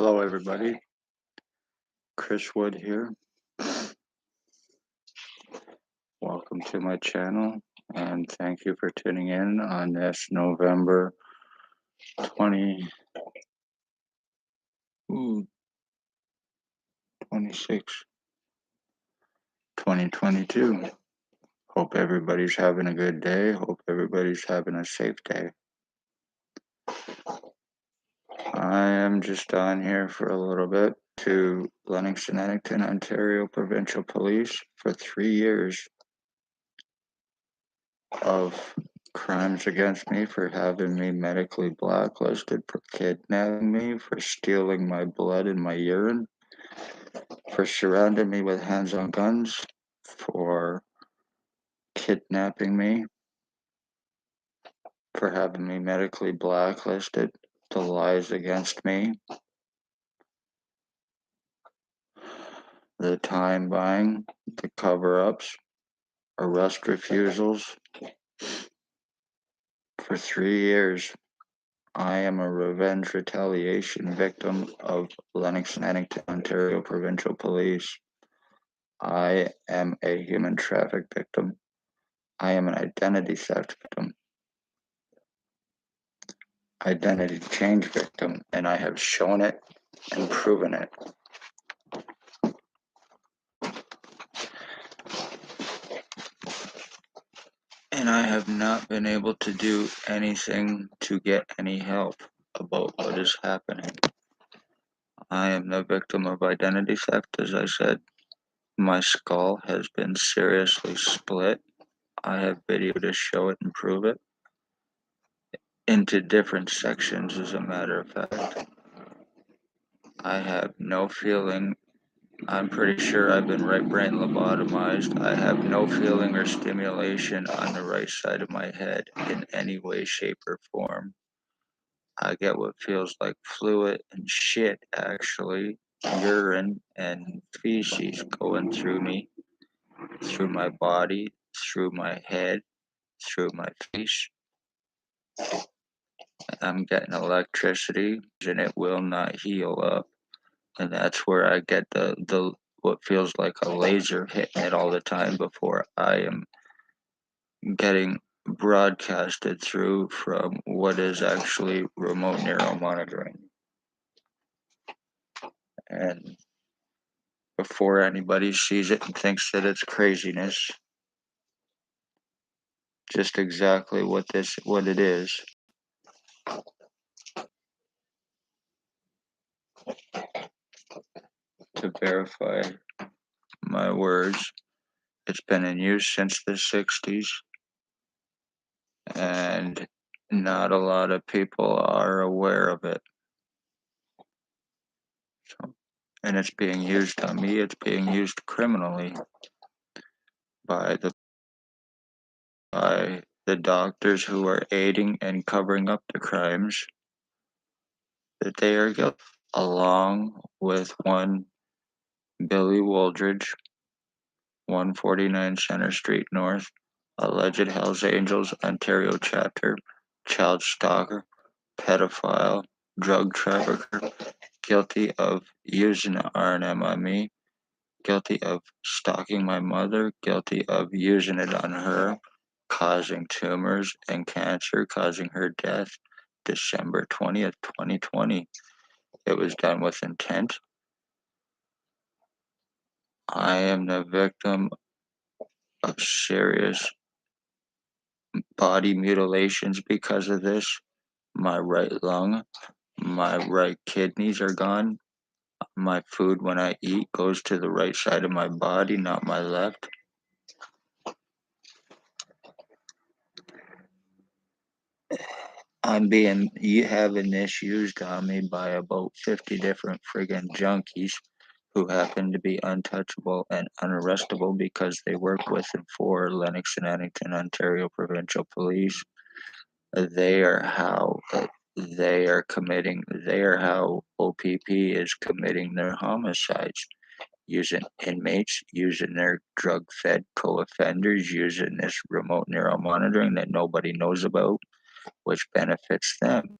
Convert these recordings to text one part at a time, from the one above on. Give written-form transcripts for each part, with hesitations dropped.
Hello, everybody. Chris Wood here. Welcome to my channel, and thank you for tuning in on this November 26, 2022. Hope everybody's having a good day. Hope everybody's having a safe day. I am just on here for a little bit to Lennox-Annington, Ontario Provincial Police for 3 years of crimes against me, for having me medically blacklisted, for kidnapping me, for stealing my blood and my urine, for surrounding me with hands on guns, for kidnapping me, for having me medically blacklisted, the lies against me, the time buying, the cover-ups, arrest refusals. For 3 years, I am a revenge retaliation victim of Lennox-Annington, Ontario Provincial Police. I am a human traffic victim. I am an identity theft victim, identity change victim, and I have shown it and proven it. And I have not been able to do anything to get any help about what is happening. I am the victim of identity theft, as I said. My skull has been seriously split. I have video to show it and prove it into different sections, as a matter of fact. I have no feeling. I'm pretty sure I've been right brain lobotomized. I have no feeling or stimulation on the right side of my head in any way, shape, or form. I get what feels like fluid and shit, actually, urine and feces going through me, through my body, through my head, through my face. I'm getting electricity and it will not heal up. And that's where I get the what feels like a laser hitting it all the time before I am getting broadcasted through from what is actually remote neural monitoring. And before anybody sees it and thinks that it's craziness, just exactly what it is. To verify my words, it's been in use since the 60s, and not a lot of people are aware of it. So, and it's being used on me, it's being used criminally by the doctors who are aiding and covering up the crimes that they are guilty, along with one Billy Wooldridge, 149 Center Street North, alleged Hells Angels Ontario chapter, child stalker, pedophile, drug trafficker, guilty of using R&M on me, guilty of stalking my mother, guilty of using it on her, causing tumors and cancer, causing her death, December 20th, 2020. It was done with intent. I am the victim of serious body mutilations because of this. My right lung, my right kidneys are gone. My food when I eat goes to the right side of my body, not my left. I'm having this used on me by about 50 different friggin' junkies who happen to be untouchable and unarrestable because they work with and for Lennox-Annington, Ontario Provincial Police. They are how OPP is committing their homicides, using inmates, using their drug-fed co-offenders, using this remote neural monitoring that nobody knows about, which benefits them.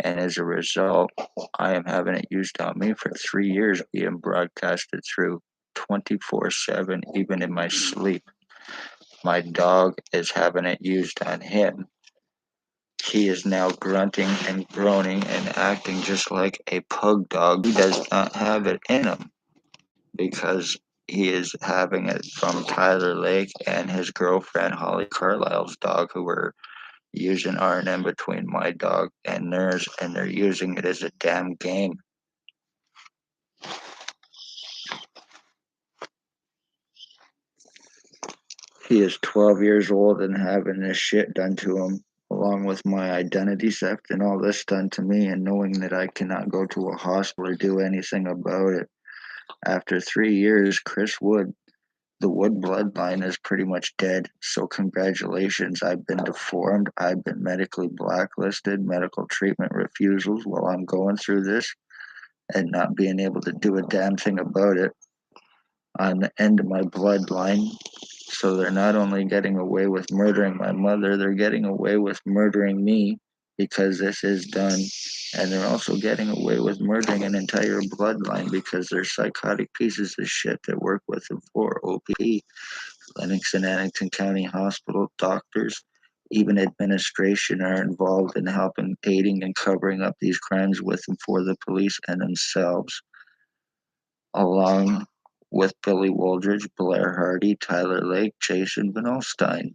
And as a result, I am having it used on me for 3 years, being broadcasted through 24/7, even in my sleep. My dog is having it used on him. He is now grunting and groaning and acting just like a pug dog. He does not have it in him because he is having it from Tyler Lake and his girlfriend Holly Carlisle's dog, who were using R&M between my dog and theirs, and they're using it as a damn game. He is 12 years old and having this shit done to him, along with my identity theft and all this done to me, and knowing that I cannot go to a hospital or do anything about it. After 3 years, Chris Wood, the Wood bloodline is pretty much dead. So congratulations, I've been deformed. I've been medically blacklisted, medical treatment refusals while I'm going through this and not being able to do a damn thing about it. On the end of my bloodline. So they're not only getting away with murdering my mother, they're getting away with murdering me because this is done. And they're also getting away with murdering an entire bloodline because they're psychotic pieces of shit that work with them for OPP. Clinics in Annington County Hospital, doctors, even administration are involved in helping, aiding, and covering up these crimes with and for the police and themselves, along with Billy Wooldridge, Blair Hardy, Tyler Lake, Jason Van Alstyne.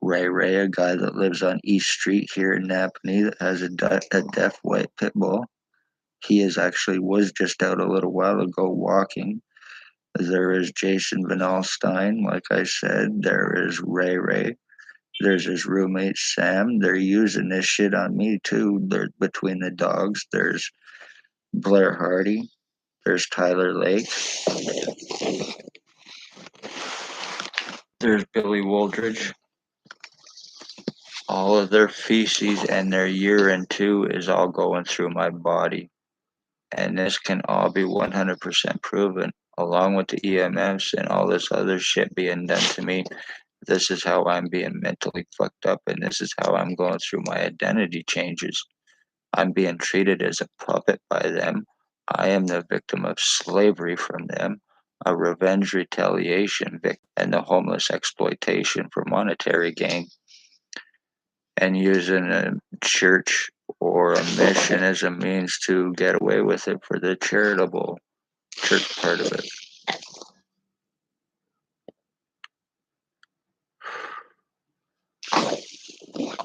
Ray, a guy that lives on East Street here in NAPANEE that has a deaf white pit bull. He was just out a little while ago walking. There is Jason Van Alstyne, like I said. There is Ray. There's his roommate Sam. They're using this shit on me too. They're between the dogs. There's Blair Hardy. There's Tyler Lake. There's Billy Wooldridge. All of their feces and their urine too is all going through my body. And this can all be 100% proven, along with the EMFs and all this other shit being done to me. This is how I'm being mentally fucked up, and this is how I'm going through my identity changes. I'm being treated as a puppet by them. I am the victim of slavery from them, a revenge retaliation victim, and the homeless exploitation for monetary gain. And using a church or a mission as a means to get away with it for the charitable church part of it.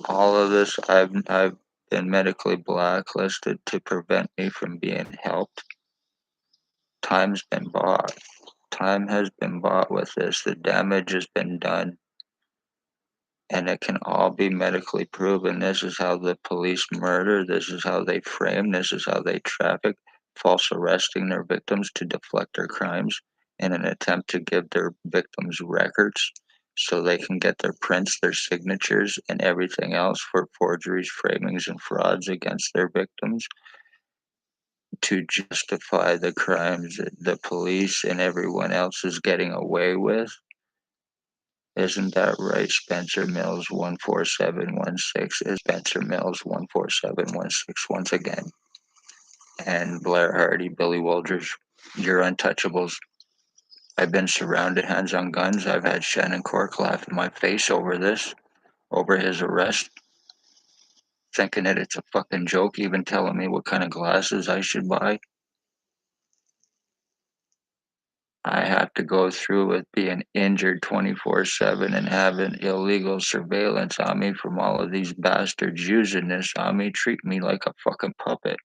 All of this, I've been medically blacklisted to prevent me from being helped. Time's been bought. Time has been bought with this. The damage has been done. And it can all be medically proven. This is how the police murder. This is how they frame. This is how they traffic, false arresting their victims to deflect their crimes in an attempt to give their victims records so they can get their prints, their signatures, and everything else for forgeries, framings, and frauds against their victims to justify the crimes that the police and everyone else is getting away with. Isn't that right, Spencer Mills 14716 is Spencer Mills 14716 once again. And Blair Hardy, Billy Wooldridge, you're untouchables. I've been surrounded, hands on guns. I've had Shannon Cork laugh in my face over this, over his arrest, thinking that it's a fucking joke, even telling me what kind of glasses I should buy. I have to go through with being injured 24/7 and having illegal surveillance on me from all of these bastards using this on me, treat me like a fucking puppet,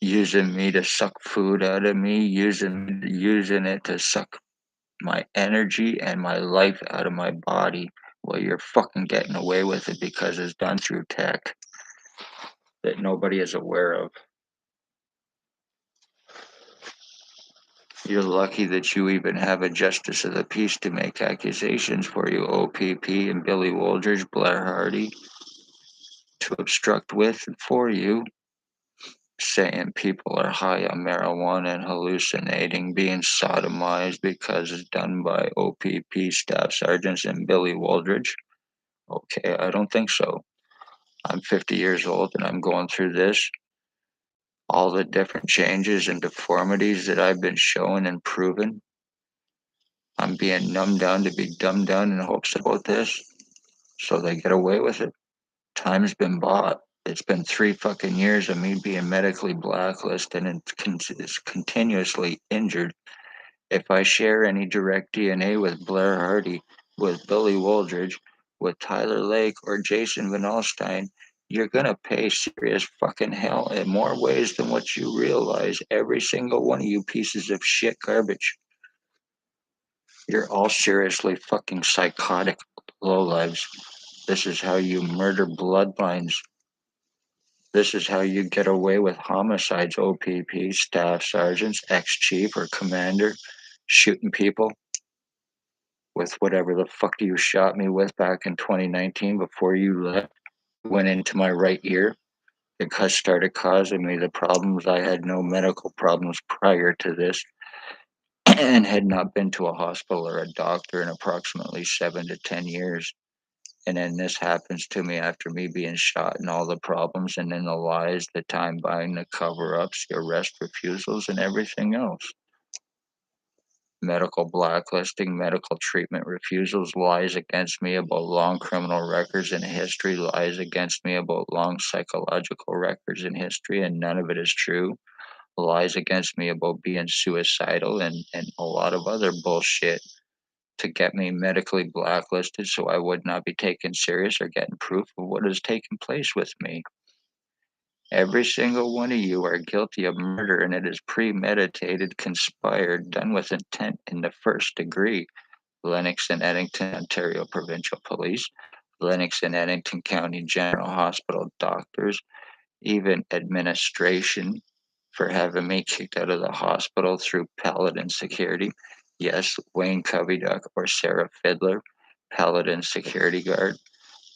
using me to suck food out of me, using it to suck my energy and my life out of my body. Well, you're fucking getting away with it because it's done through tech that nobody is aware of. You're lucky that you even have a justice of the peace to make accusations for you, OPP and Billy Wooldridge, Blair Hardy, to obstruct with and for you, saying people are high on marijuana and hallucinating, being sodomized because it's done by OPP staff sergeants and Billy Wooldridge. Okay, I don't think so. I'm 50 years old and I'm going through this. All the different changes and deformities that I've been shown and proven. I'm being numbed down to be dumbed down in hopes about this, so they get away with it. Time's been bought. It's been 3 fucking years of me being medically blacklisted and is continuously injured. If I share any direct DNA with Blair Hardy, with Billy Wooldridge, with Tyler Lake, or Jason Van Alstyne, you're gonna pay serious fucking hell in more ways than what you realize. Every single one of you pieces of shit garbage. You're all seriously fucking psychotic lowlives. This is how you murder bloodlines. This is how you get away with homicides, OPP, staff sergeants, ex-chief or commander, shooting people with whatever the fuck you shot me with back in 2019 before you left. Went into my right ear. It started causing me the problems. I had no medical problems prior to this and had not been to a hospital or a doctor in approximately 7 to 10 years. And then this happens to me after me being shot and all the problems, and then the lies, the time buying, the cover ups, the arrest refusals, and everything else. Medical blacklisting, medical treatment refusals, lies against me about long criminal records and history, lies against me about long psychological records and history, and none of it is true. Lies against me about being suicidal and a lot of other bullshit to get me medically blacklisted so I would not be taken serious or getting proof of what has taken place with me. Every single one of you are guilty of murder, and it is premeditated, conspired, done with intent in the first degree. Lennox and Eddington, Ontario Provincial Police, Lennox and Eddington County General Hospital doctors, even administration for having me kicked out of the hospital through Paladin Security. Yes, Wayne Coveyduck or Sarah Fiddler, Paladin Security Guard.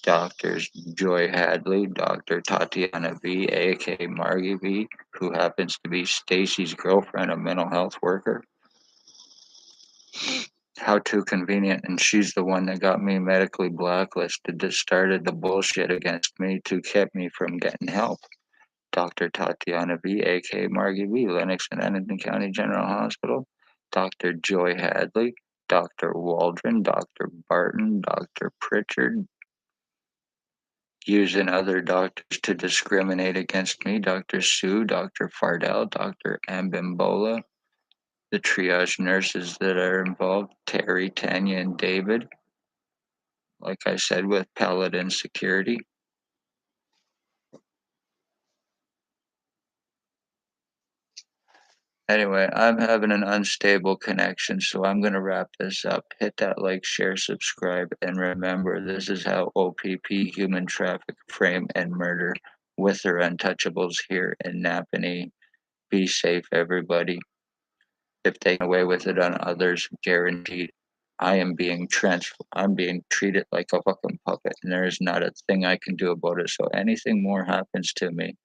Doctors Joy Hadley, Dr. Tatiana V, aka Margie V, who happens to be Stacy's girlfriend, a mental health worker. How too convenient, and she's the one that got me medically blacklisted, that started the bullshit against me to keep me from getting help. Dr. Tatiana V, aka Margie V, Lennox and Eddington County General Hospital. Dr. Joy Hadley, Dr. Waldron, Dr. Barton, Dr. Pritchard, using other doctors to discriminate against me. Dr. Sue, Dr. Fardell, Dr. Ambimbola, the triage nurses that are involved, Terry, Tanya, and David. Like I said, with Paladin Security. Anyway, I'm having an unstable connection, so I'm going to wrap this up. Hit that like, share, subscribe, and remember, this is how OPP, human traffic, frame, and murder with their untouchables here in NAPANEE. Be safe, everybody. If they get away with it on others, guaranteed. I'm being treated like a fucking puppet, and there is not a thing I can do about it. So anything more happens to me,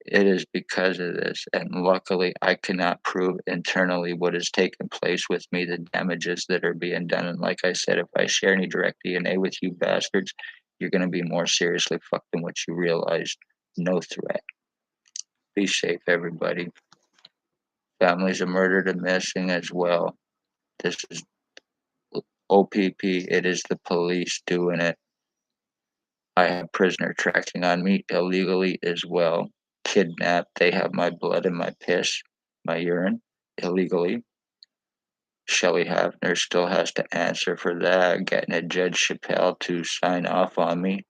it is because of this. And luckily, I cannot prove internally what has taken place with me, the damages that are being done. And like I said, if I share any direct DNA with you bastards, you're going to be more seriously fucked than what you realize. No threat. Be safe, everybody. Families are murdered and missing as well. This is OPP. It is the police doing it. I have prisoner tracking on me illegally as well. Kidnapped. They have my blood and my piss, my urine, illegally. Shelley Hafner still has to answer for that, getting a Judge Chappelle to sign off on me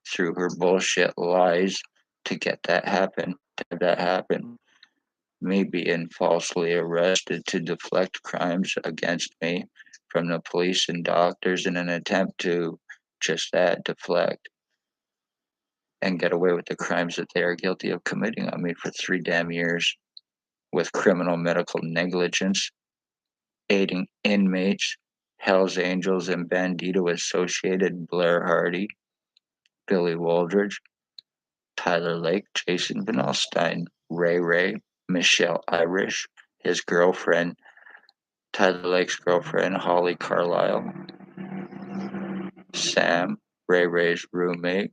through her bullshit lies to get that happen, to have that happen. Me being falsely arrested to deflect crimes against me from the police and doctors in an attempt to just that, deflect and get away with the crimes that they are guilty of committing on me for 3 damn years with criminal medical negligence, aiding inmates, Hells Angels, and Bandito associated Blair Hardy, Billy Wooldridge, Tyler Lake, Jason Van Alstyne, Ray, Michelle Irish, his girlfriend, Tyler Lake's girlfriend, Holly Carlisle, Sam, Ray's roommate,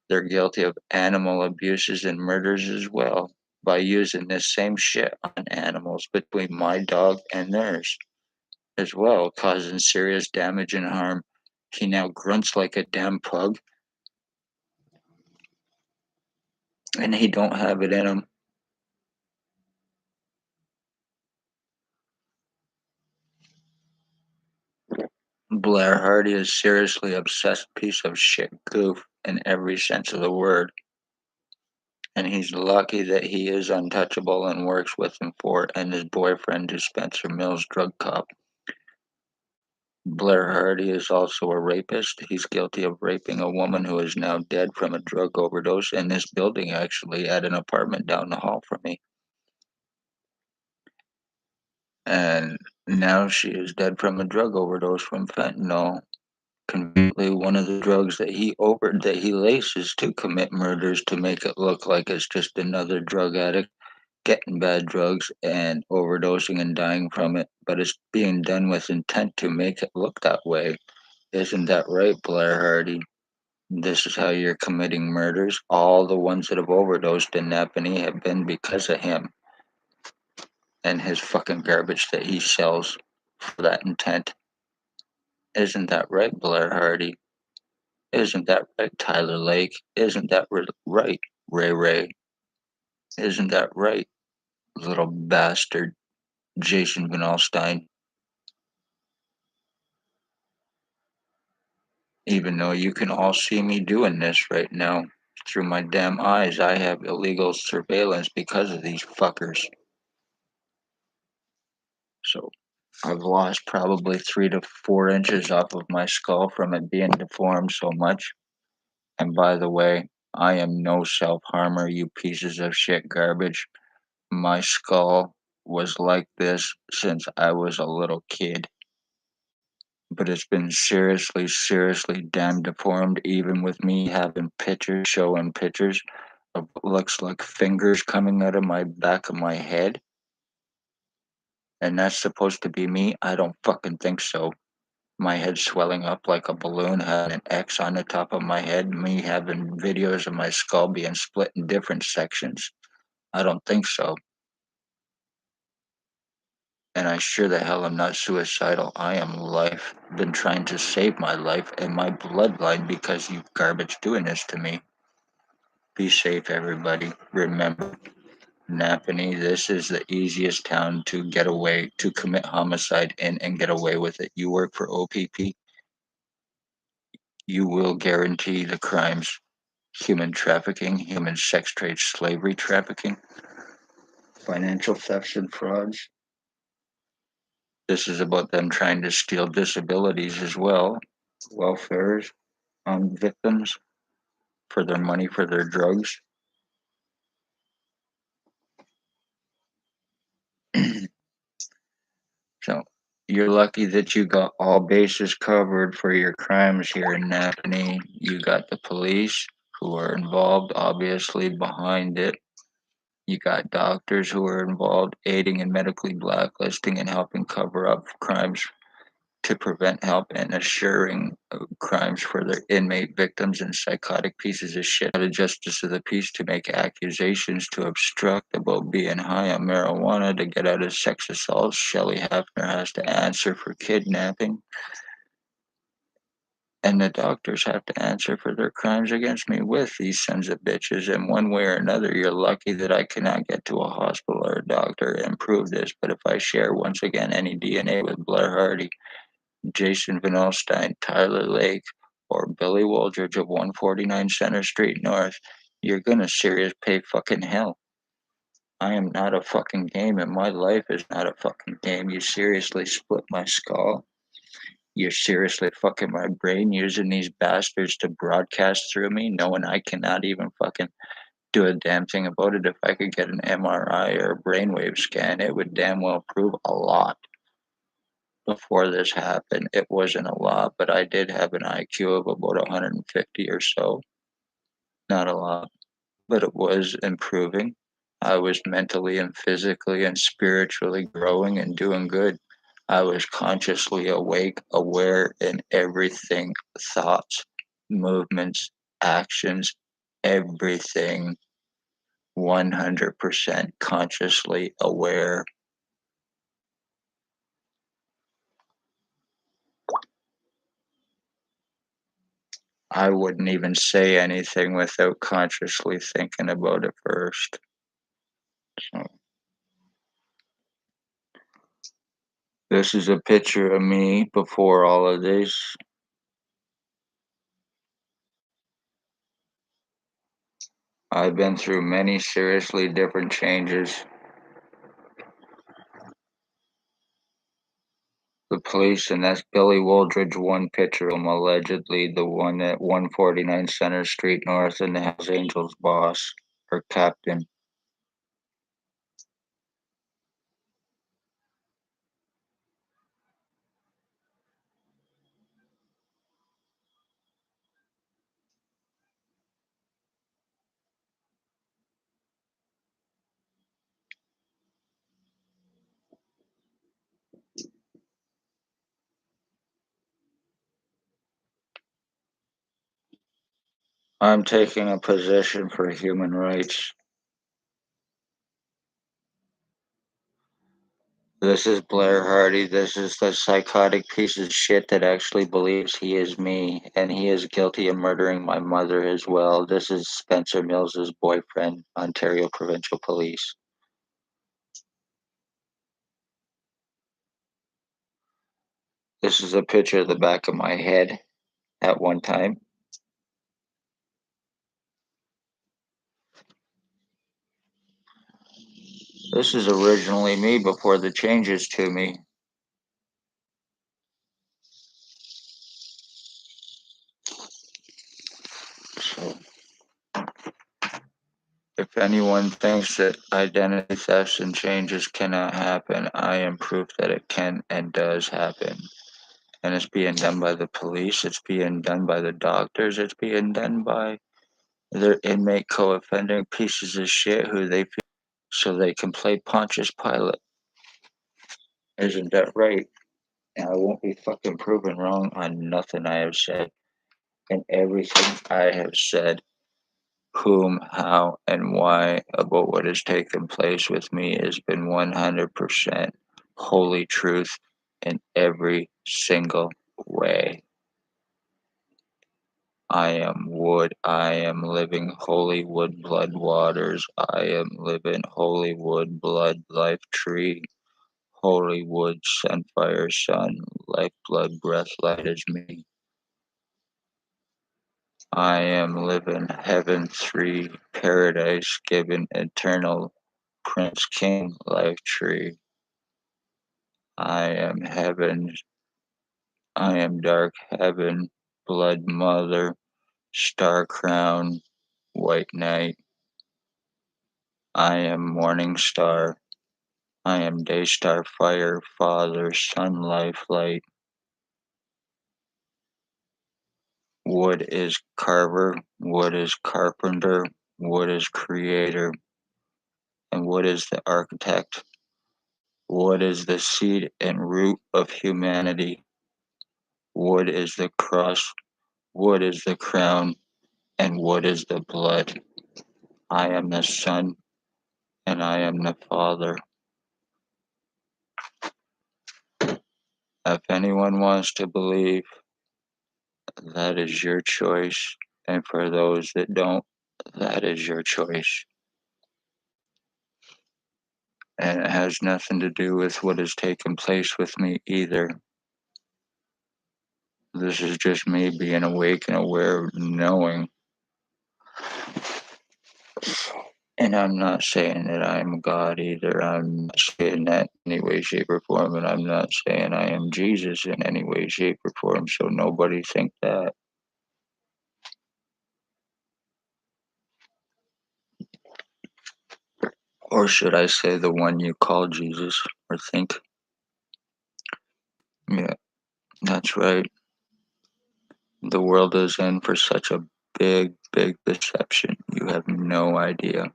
They're guilty of animal abuses and murders as well by using this same shit on animals between my dog and theirs as well, causing serious damage and harm. He now grunts like a damn pug, and he don't have it in him. Blair Hardy is seriously obsessed piece of shit goof in every sense of the word, and he's lucky that he is untouchable and works with him for it and his boyfriend who Spencer Mills drug cop. Blair Hardy is also a rapist. He's guilty of raping a woman who is now dead from a drug overdose in this building, actually, at an apartment down the hall from me. And now she is dead from a drug overdose from fentanyl. Conveniently, one of the drugs that he laces to commit murders to make it look like it's just another drug addict getting bad drugs and overdosing and dying from it, but it's being done with intent to make it look that way. Isn't that right, Blair Hardy? This is how you're committing murders. All the ones that have overdosed in NAPANEE have been because of him and his fucking garbage that he sells for that intent. Isn't that right, Blair Hardy? Isn't that right, Tyler Lake? Isn't that right, Ray Ray? Isn't that right, little bastard, Jason Van Alstyne? Even though you can all see me doing this right now through my damn eyes, I have illegal surveillance because of these fuckers. So I've lost probably 3 to 4 inches off of my skull from it being deformed so much. And by the way, I am no self harmer, you pieces of shit garbage. My skull was like this since I was a little kid. But it's been seriously damn deformed, even with me having pictures showing pictures of what looks like fingers coming out of my back of my head. And that's supposed to be me? I don't fucking think so. My head swelling up like a balloon, having an X on the top of my head, me having videos of my skull being split in different sections. I don't think so. And I sure the hell am not suicidal. I am life. Been trying to save my life and my bloodline because you garbage doing this to me. Be safe, everybody. Remember, Napanee, this is the easiest town to get away, to commit homicide in and get away with it. You work for OPP, you will guarantee the crimes: human trafficking, human sex trade, slavery trafficking, financial thefts and frauds. This is about them trying to steal disabilities as well, welfares on victims for their money for their drugs. So you're lucky that you got all bases covered for your crimes here in Napanee. You got the police who are involved, obviously, behind it. You got doctors who are involved, aiding and medically blacklisting and helping cover up crimes to prevent help and assuring crimes for their inmate victims and psychotic pieces of shit. The justice of the peace to make accusations to obstruct about being high on marijuana to get out of sex assaults. Shelley Hefner has to answer for kidnapping. And the doctors have to answer for their crimes against me with these sons of bitches. And one way or another, you're lucky that I cannot get to a hospital or a doctor and prove this. But if I share once again any DNA with Blair Hardy, Jason Van Alstyne, Tyler Lake, or Billy Wooldridge of 149 Center Street North, you're gonna serious pay fucking hell. I am not a fucking game, and my life is not a fucking game. You seriously split my skull. You're seriously fucking my brain using these bastards to broadcast through me, knowing I cannot even fucking do a damn thing about it. If I could get an MRI or a brainwave scan, it would damn well prove a lot. Before this happened, it wasn't a lot, but I did have an IQ of about 150 or so. Not a lot, but it was improving. I was mentally and physically and spiritually growing and doing good. I was consciously awake, aware in everything: thoughts, movements, actions, everything 100% consciously aware. I wouldn't even say anything without consciously thinking about it first. So, this is a picture of me before all of this. I've been through many seriously different changes. The police, and that's Billy Wooldridge, one picture of him, allegedly the one at 149 Center Street North, and the Hells Angels boss or captain. I'm taking a position for human rights. This is Blair Hardy. This is the psychotic piece of shit that actually believes he is me, and he is guilty of murdering my mother as well. This is Spencer Mills's boyfriend, Ontario Provincial Police. This is a picture of the back of my head at one time. This is originally me before the changes to me. So, if anyone thinks that identity thefts and changes cannot happen, I am proof that it can and does happen. And it's being done by the police, it's being done by the doctors, it's being done by their inmate co-offending pieces of shit who they feel so they can play Pontius Pilate. Isn't that right? And I won't be fucking proven wrong on nothing I have said. And everything I have said, whom, how, and why about what has taken place with me has been 100% holy truth in every single way. I am wood, I am living holy wood blood waters, I am living holy wood blood life tree, holy wood sunfire sun, life blood breath light is me. I am living heaven 3 paradise given eternal Prince King life tree. I am heaven, I am dark heaven, blood mother, star crown, white knight. I am morning star. I am day star fire, father, sun, life, light. Wood is carver, wood is carpenter, wood is creator, and wood is the architect. Wood is the seed and root of humanity. Wood is the cross, wood is the crown, and wood is the blood. I am the son, and I am the father. If anyone wants to believe, that is your choice. And for those that don't, that is your choice. And it has nothing to do with what has taken place with me either. This is just me being awake and aware, knowing. And I'm not saying that I'm God either. I'm not saying that in any way, shape, or form. And I'm not saying I am Jesus in any way, shape, or form. So nobody think that. Or should I say the one you call Jesus, or think? Yeah, that's right. The world is in for such a big, big deception. You have no idea.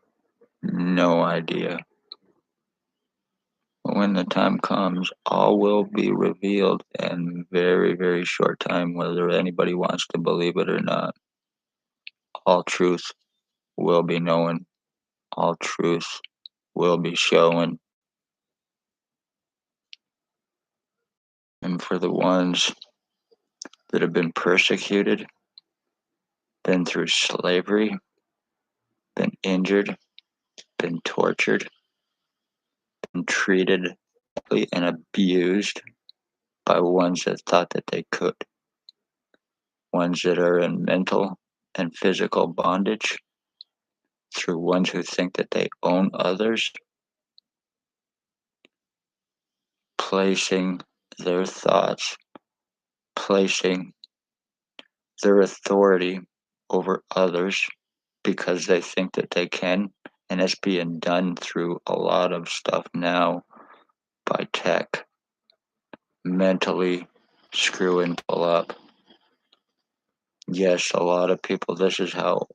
No idea. But when the time comes, all will be revealed in very, very short time, whether anybody wants to believe it or not. All truth will be known. All truth will be shown. And for the ones that have been persecuted, been through slavery, been injured, been tortured, been treated and abused by ones that thought that they could, ones that are in mental and physical bondage through ones who think that they own others, placing their thoughts, placing their authority over others because they think that they can. And it's being done through a lot of stuff now by tech, mentally screwing people up. Yes, a lot of people, this is how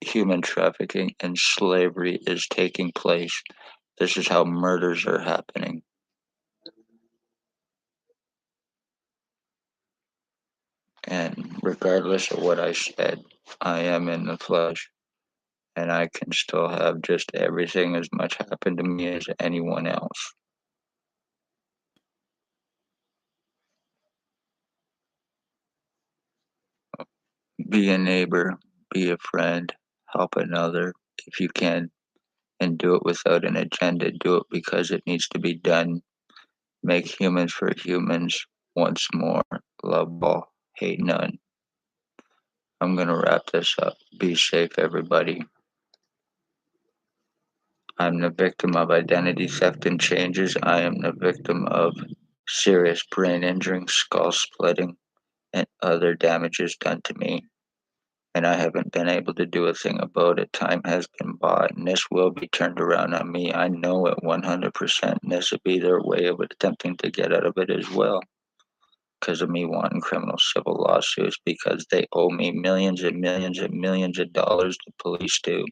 human trafficking and slavery is taking place. This is how murders are happening. And regardless of what I said, I am in the flesh. And I can still have just everything as much happen to me as anyone else. Be a neighbor, be a friend, help another if you can, and do it without an agenda. Do it because it needs to be done. Make humans for humans once more. Love all, hate none. I'm going to wrap this up. Be safe, everybody. I'm the victim of identity theft and changes. I am the victim of serious brain injury, skull splitting, and other damages done to me. And I haven't been able to do a thing about it. Time has been bought, and this will be turned around on me. I know it 100%, and this will be their way of attempting to get out of it as well. Because of me wanting criminal civil lawsuits, because they owe me millions and millions and millions of dollars. The police do.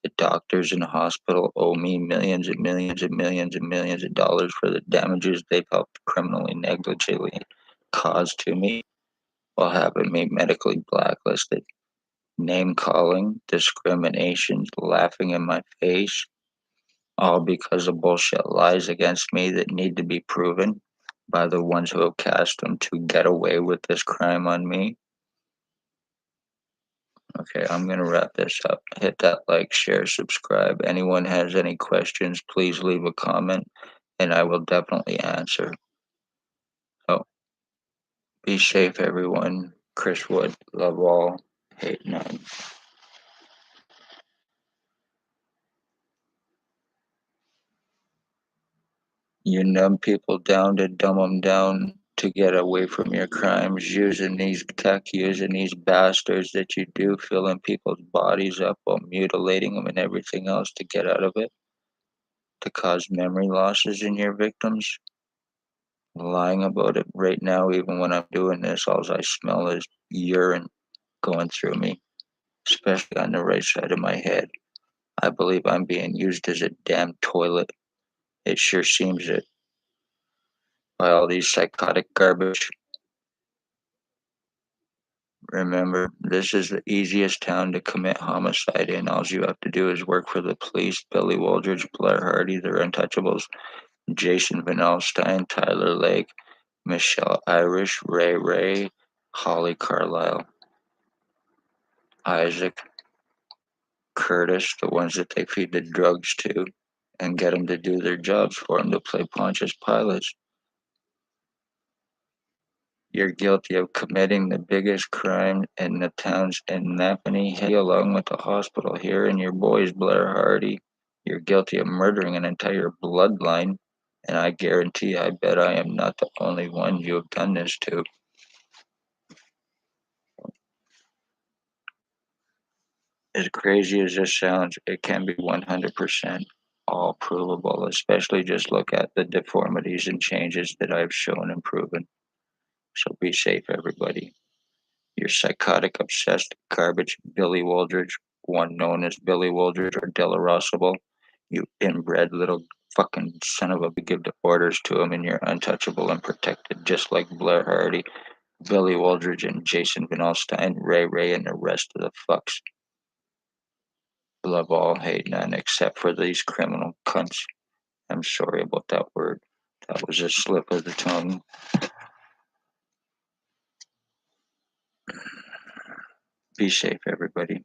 The doctors in the hospital owe me millions and millions and millions and millions of dollars for the damages they've helped criminally negligently cause to me while having me medically blacklisted. Name calling, discrimination, laughing in my face, all because of bullshit lies against me that need to be proven by the ones who have cast them to get away with this crime on me. Okay, I'm going to wrap this up. Hit that like, share, subscribe. Anyone has any questions, please leave a comment and I will definitely answer. So, be safe, everyone. Chris Wood, love all, hate none. You numb people down to dumb them down to get away from your crimes, using these tech, using these bastards that you do, filling people's bodies up while mutilating them and everything else to get out of it, to cause memory losses in your victims. Lying about it right now, even when I'm doing this, all I smell is urine going through me, especially on the right side of my head. I believe I'm being used as a damn toilet. It sure seems it by all these psychotic garbage. Remember, this is the easiest town to commit homicide in. All you have to do is work for the police. Billy Wooldridge, Blair Hardy, they're untouchables. Jason Van Alstyne, Tyler Lake, Michelle Irish, Ray, Holly Carlisle, Isaac, Curtis, the ones that they feed the drugs to and get them to do their jobs for them to play Pontius Pilates. You're guilty of committing the biggest crime in the towns in NAPANEE, along with the hospital here, and your boys, Blair Hardy. You're guilty of murdering an entire bloodline, and I guarantee, I bet I am not the only one you have done this to. As crazy as this sounds, it can be 100% all provable, especially just look at the deformities and changes that I've shown and proven. So be safe, everybody. Your psychotic, obsessed, garbage Billy Wooldridge, one known as Billy Wooldridge or Delarosable, you inbred little fucking son of a give the orders to him and you're untouchable and protected, just like Blair Hardy, Billy Wooldridge, and Jason Van Alstyne, Ray, and the rest of the fucks. love all, hate none, except for these criminal cunts. I'm sorry about that word. That was a slip of the tongue. Be safe, everybody.